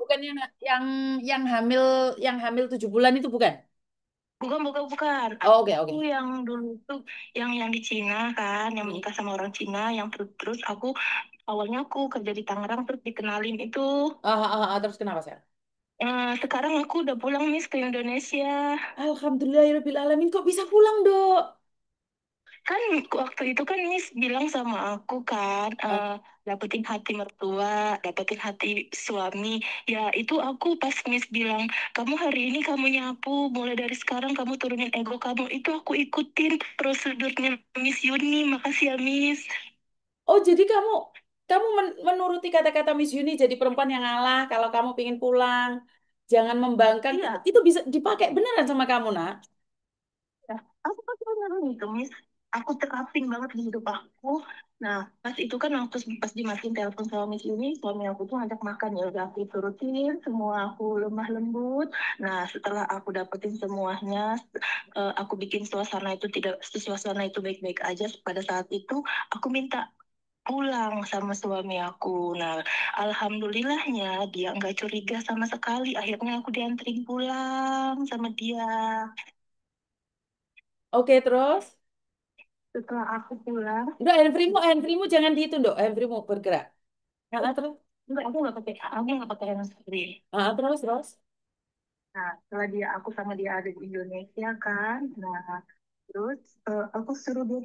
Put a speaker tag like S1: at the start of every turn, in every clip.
S1: bukan yang hamil 7 bulan itu bukan?
S2: Bukan, bukan, bukan.
S1: Oh, oke,
S2: Aku
S1: oke.
S2: yang dulu tuh, yang di Cina kan, yang menikah sama orang Cina, yang terus aku awalnya aku kerja di Tangerang terus dikenalin itu.
S1: Terus kenapa, saya?
S2: Sekarang aku udah pulang Miss ke Indonesia.
S1: Alhamdulillahirobbilalamin, kok bisa pulang, Dok?
S2: Kan waktu itu kan Miss bilang sama aku kan, dapetin hati mertua, dapetin hati suami. Ya itu aku pas Miss bilang, kamu hari ini kamu nyapu, mulai dari sekarang kamu turunin ego kamu. Itu aku ikutin prosedurnya Miss Yuni. Makasih ya Miss.
S1: Oh, jadi kamu menuruti kata-kata Miss Yuni, jadi perempuan yang ngalah kalau kamu pingin pulang. Jangan membangkang. Itu,
S2: Iya,
S1: itu bisa dipakai beneran sama kamu, Nak.
S2: ya. Aku kan beneran itu Miss. Aku terapin banget di hidup aku. Nah, pas itu kan waktu pas dimatiin telepon sama Miss Yuni, suami aku tuh ngajak makan ya udah aku turutin semua, aku lemah lembut. Nah, setelah aku dapetin semuanya, aku bikin suasana itu baik-baik aja. Pada saat itu aku minta pulang sama suami aku. Nah, alhamdulillahnya dia nggak curiga sama sekali. Akhirnya aku dianterin pulang sama dia.
S1: Oke, terus?
S2: Setelah aku pulang,
S1: Udah, handfreemu jangan di itu, Dok. Handfreemu bergerak. Terus?
S2: enggak, aku nggak pakai handsfree.
S1: Terus?
S2: Nah, setelah aku sama dia ada di Indonesia kan, nah terus aku suruh dia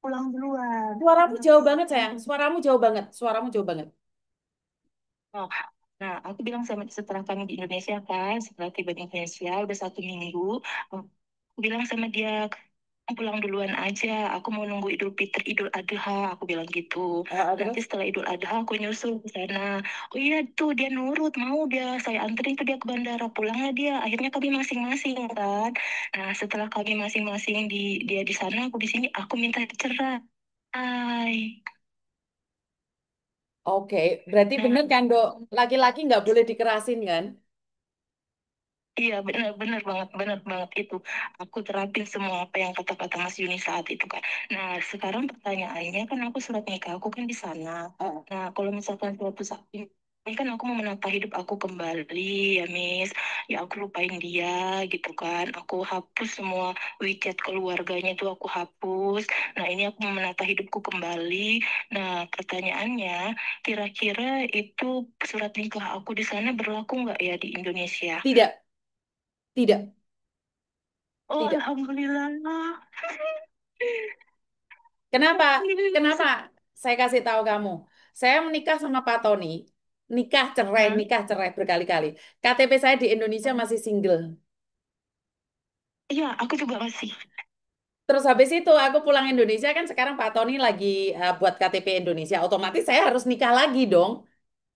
S2: pulang duluan.
S1: Suaramu jauh banget, sayang. Suaramu jauh banget. Suaramu jauh banget.
S2: Oh, nah, aku bilang sama setelah kami di Indonesia kan, setelah tiba di Indonesia udah 1 minggu, aku bilang sama dia, "Kamu pulang duluan aja. Aku mau nunggu Idul Fitri, Idul Adha." Aku bilang gitu. Nanti
S1: Terus?
S2: setelah Idul Adha aku nyusul ke sana. Oh iya tuh dia nurut, mau dia saya anterin tuh dia ke bandara. Pulangnya dia. Akhirnya kami masing-masing kan. Nah setelah kami masing-masing dia di sana, aku di sini. Aku minta cerai.
S1: Oke, berarti
S2: Nah,
S1: bener kan, Dok? Laki-laki nggak boleh dikerasin, kan?
S2: iya benar banget itu. Aku terapin semua apa yang kata-kata Mas Yuni saat itu kan. Nah sekarang pertanyaannya kan aku surat nikah aku kan di sana.
S1: Heeh.
S2: Nah kalau misalkan suatu saat ini kan aku mau menata hidup aku kembali ya Miss. Ya aku lupain dia gitu kan. Aku hapus semua WeChat keluarganya tuh aku hapus. Nah ini aku mau menata hidupku kembali. Nah pertanyaannya kira-kira itu surat nikah aku di sana berlaku nggak ya di Indonesia?
S1: Tidak, tidak,
S2: Oh,
S1: tidak.
S2: alhamdulillah.
S1: Kenapa? Kenapa? Saya kasih tahu kamu. Saya menikah sama Pak Tony.
S2: Hmm?
S1: Nikah cerai berkali-kali. KTP saya di Indonesia masih single.
S2: Iya, aku juga masih.
S1: Terus habis itu aku pulang Indonesia kan sekarang Pak Tony lagi buat KTP Indonesia. Otomatis saya harus nikah lagi dong.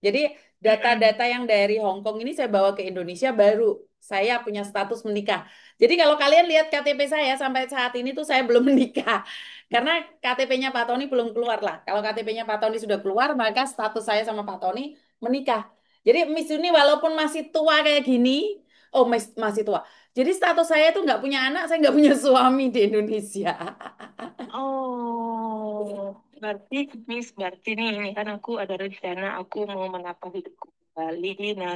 S1: Jadi
S2: Mm-mm.
S1: data-data yang dari Hong Kong ini saya bawa ke Indonesia baru saya punya status menikah. Jadi kalau kalian lihat KTP saya sampai saat ini tuh saya belum menikah. Karena KTP-nya Pak Tony belum keluar lah. Kalau KTP-nya Pak Tony sudah keluar, maka status saya sama Pak Tony menikah. Jadi Miss Uni walaupun masih tua kayak gini, masih tua. Jadi status saya tuh nggak punya anak, saya nggak punya suami di Indonesia.
S2: Oh, berarti nih, ini kan aku ada rencana aku mau menata hidupku kembali. Nah,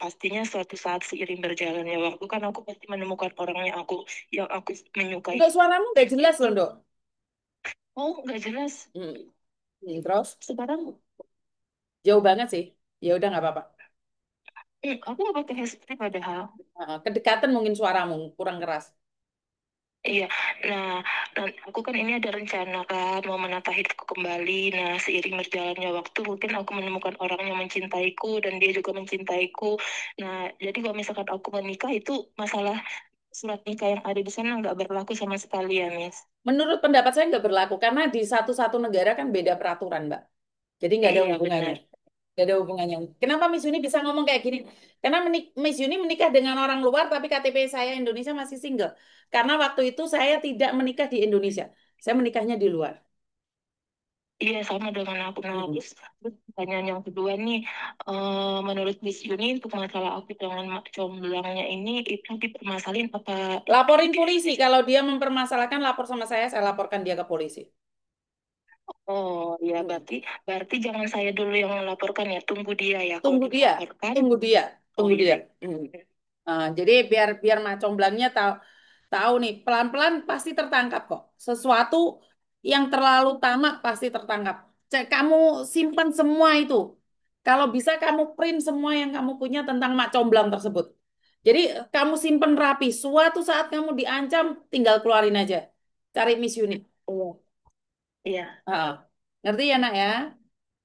S2: pastinya suatu saat seiring berjalannya waktu kan aku pasti menemukan orang yang aku menyukai.
S1: Untuk suaramu nggak jelas loh, Dok.
S2: Oh, nggak jelas.
S1: Hmm. Terus?
S2: Sekarang,
S1: Jauh banget sih. Ya udah nggak apa-apa.
S2: aku nggak pakai headset padahal.
S1: Kedekatan mungkin suaramu kurang keras.
S2: Iya, nah, aku kan ini ada rencana kan mau menata hidupku kembali. Nah, seiring berjalannya waktu, mungkin aku menemukan orang yang mencintaiku dan dia juga mencintaiku. Nah, jadi kalau misalkan aku menikah itu masalah surat nikah yang ada di sana nggak berlaku sama sekali ya, Miss.
S1: Menurut pendapat saya nggak berlaku karena di satu-satu negara kan beda peraturan, Mbak. Jadi nggak ada
S2: Iya,
S1: hubungannya.
S2: benar.
S1: Nggak ada hubungannya. Kenapa Miss Yuni bisa ngomong kayak gini? Karena Miss Yuni menikah dengan orang luar tapi KTP saya Indonesia masih single. Karena waktu itu saya tidak menikah di Indonesia. Saya menikahnya di luar.
S2: Iya, sama dengan aku. Nah,
S1: Mm.
S2: terus pertanyaan yang kedua nih, menurut Miss Yuni untuk masalah aku dengan comblangnya ini itu dipermasalahin apa
S1: Laporin
S2: itu?
S1: polisi. Kalau dia mempermasalahkan, lapor sama saya laporkan dia ke polisi.
S2: Oh ya
S1: Hmm.
S2: berarti berarti jangan saya dulu yang melaporkan ya, tunggu dia ya kalau
S1: Tunggu dia,
S2: dilaporkan.
S1: tunggu dia. Tunggu dia. Hmm. Jadi biar biar Mak Comblangnya tahu tahu nih pelan-pelan pasti tertangkap kok. Sesuatu yang terlalu tamak pasti tertangkap. Cek kamu simpan semua itu. Kalau bisa kamu print semua yang kamu punya tentang Mak Comblang tersebut. Jadi kamu simpan rapi. Suatu saat kamu diancam, tinggal keluarin aja. Cari Miss Unit.
S2: Iya. Iya.
S1: Ah, ngerti ya nak ya?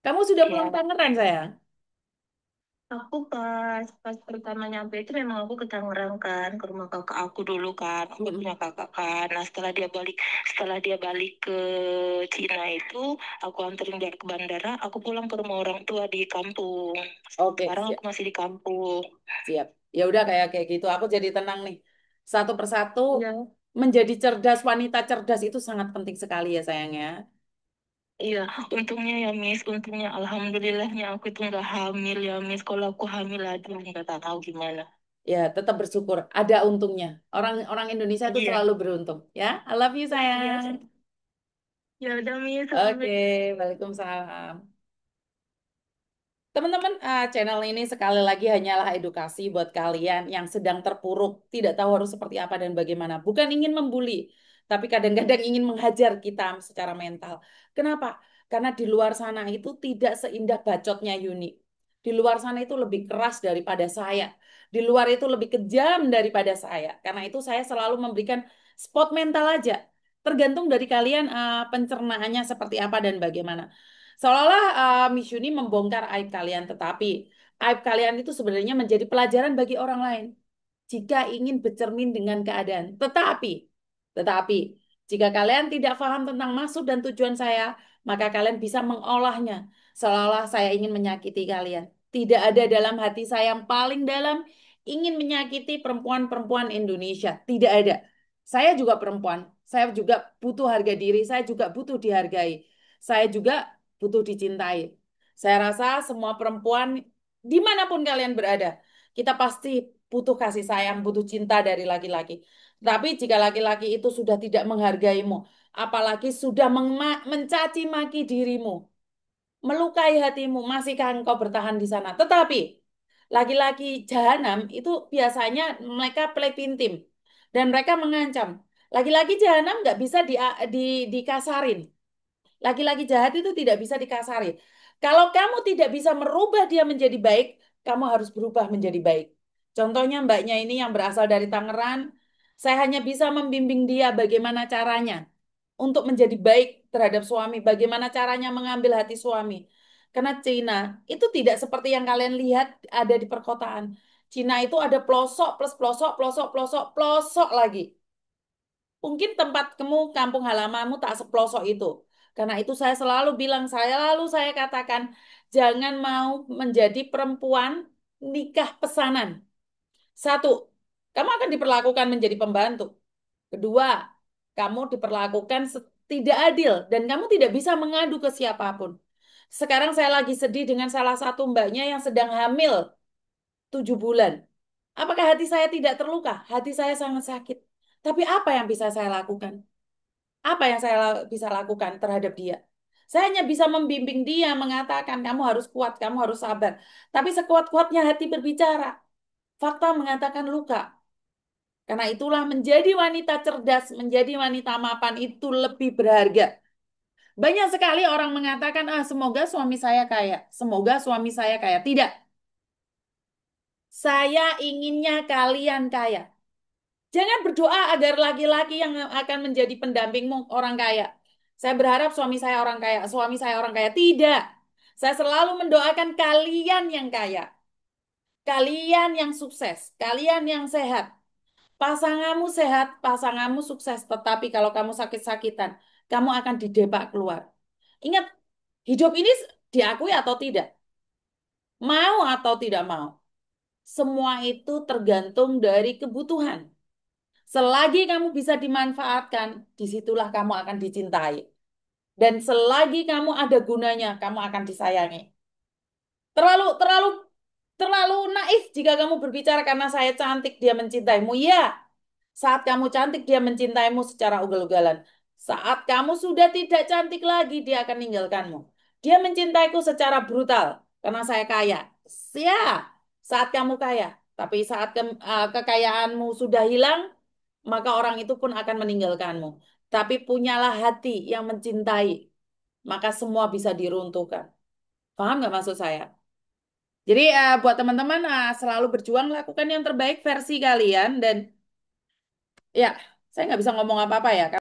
S1: Kamu sudah pulang
S2: Iya.
S1: Tangerang sayang?
S2: Aku pas pas pertama nyampe itu memang aku ke Tangerang kan, ke rumah kakak aku dulu kan. Aku
S1: Mm-mm.
S2: punya kakak kan. Nah, setelah dia balik ke Cina itu, aku anterin dia ke bandara, aku pulang ke rumah orang tua di kampung.
S1: Oke,
S2: Sekarang
S1: siap.
S2: aku masih di kampung.
S1: Siap. Ya udah kayak kayak gitu. Aku jadi tenang nih. Satu persatu
S2: Iya.
S1: menjadi cerdas, wanita cerdas itu sangat penting sekali ya sayangnya.
S2: Iya, untungnya ya Miss, untungnya alhamdulillahnya aku itu nggak hamil ya Miss. Kalau aku hamil aduh nggak tahu gimana.
S1: Ya, tetap bersyukur. Ada untungnya. Orang Indonesia itu
S2: Iya,
S1: selalu beruntung. Ya, I love you
S2: iya.
S1: sayang.
S2: Ya udah Miss,
S1: Oke,
S2: sampai.
S1: Waalaikumsalam. Teman-teman, channel ini sekali lagi hanyalah edukasi buat kalian yang sedang terpuruk, tidak tahu harus seperti apa dan bagaimana. Bukan ingin membuli, tapi kadang-kadang ingin menghajar kita secara mental. Kenapa? Karena di luar sana itu tidak seindah bacotnya Yuni. Di luar sana itu lebih keras daripada saya. Di luar itu lebih kejam daripada saya. Karena itu saya selalu memberikan spot mental aja. Tergantung dari kalian pencernaannya seperti apa dan bagaimana. Seolah-olah Miss Yuni membongkar aib kalian, tetapi aib kalian itu sebenarnya menjadi pelajaran bagi orang lain jika ingin bercermin dengan keadaan. Tetapi, jika kalian tidak paham tentang maksud dan tujuan saya, maka kalian bisa mengolahnya seolah-olah saya ingin menyakiti kalian. Tidak ada dalam hati saya yang paling dalam ingin menyakiti perempuan-perempuan Indonesia. Tidak ada. Saya juga perempuan. Saya juga butuh harga diri. Saya juga butuh dihargai. Saya juga butuh dicintai. Saya rasa semua perempuan dimanapun kalian berada, kita pasti butuh kasih sayang, butuh cinta dari laki-laki. Tapi jika laki-laki itu sudah tidak menghargaimu, apalagi sudah mencaci maki dirimu, melukai hatimu, masihkah engkau bertahan di sana? Tetapi laki-laki jahanam itu biasanya mereka play pintim dan mereka mengancam. Laki-laki jahanam nggak bisa di, dikasarin. Laki-laki jahat itu tidak bisa dikasari. Kalau kamu tidak bisa merubah dia menjadi baik, kamu harus berubah menjadi baik. Contohnya mbaknya ini yang berasal dari Tangerang, saya hanya bisa membimbing dia bagaimana caranya untuk menjadi baik terhadap suami, bagaimana caranya mengambil hati suami. Karena Cina itu tidak seperti yang kalian lihat ada di perkotaan. Cina itu ada pelosok plus pelosok, pelosok, pelosok, pelosok lagi. Mungkin tempat kamu, kampung halamanmu tak sepelosok itu. Karena itu saya selalu bilang, saya katakan, jangan mau menjadi perempuan nikah pesanan. Satu, kamu akan diperlakukan menjadi pembantu. Kedua, kamu diperlakukan tidak adil dan kamu tidak bisa mengadu ke siapapun. Sekarang saya lagi sedih dengan salah satu mbaknya yang sedang hamil 7 bulan. Apakah hati saya tidak terluka? Hati saya sangat sakit. Tapi apa yang bisa saya lakukan? Apa yang saya bisa lakukan terhadap dia? Saya hanya bisa membimbing dia, mengatakan kamu harus kuat, kamu harus sabar. Tapi sekuat-kuatnya hati berbicara. Fakta mengatakan luka. Karena itulah menjadi wanita cerdas, menjadi wanita mapan itu lebih berharga. Banyak sekali orang mengatakan, semoga suami saya kaya, semoga suami saya kaya. Tidak, saya inginnya kalian kaya. Jangan berdoa agar laki-laki yang akan menjadi pendampingmu orang kaya. Saya berharap suami saya orang kaya, suami saya orang kaya. Tidak. Saya selalu mendoakan kalian yang kaya, kalian yang sukses, kalian yang sehat. Pasanganmu sehat, pasanganmu sukses. Tetapi kalau kamu sakit-sakitan, kamu akan didepak keluar. Ingat, hidup ini diakui atau tidak, mau atau tidak mau. Semua itu tergantung dari kebutuhan. Selagi kamu bisa dimanfaatkan, disitulah kamu akan dicintai. Dan selagi kamu ada gunanya, kamu akan disayangi. Terlalu, terlalu, terlalu naif jika kamu berbicara karena saya cantik dia mencintaimu. Ya, saat kamu cantik dia mencintaimu secara ugal-ugalan. Saat kamu sudah tidak cantik lagi, dia akan meninggalkanmu. Dia mencintaiku secara brutal karena saya kaya. Ya, saat kamu kaya. Tapi saat kekayaanmu sudah hilang, maka orang itu pun akan meninggalkanmu. Tapi punyalah hati yang mencintai, maka semua bisa diruntuhkan. Paham nggak maksud saya? Jadi buat teman-teman selalu berjuang lakukan yang terbaik versi kalian dan ya saya nggak bisa ngomong apa-apa ya.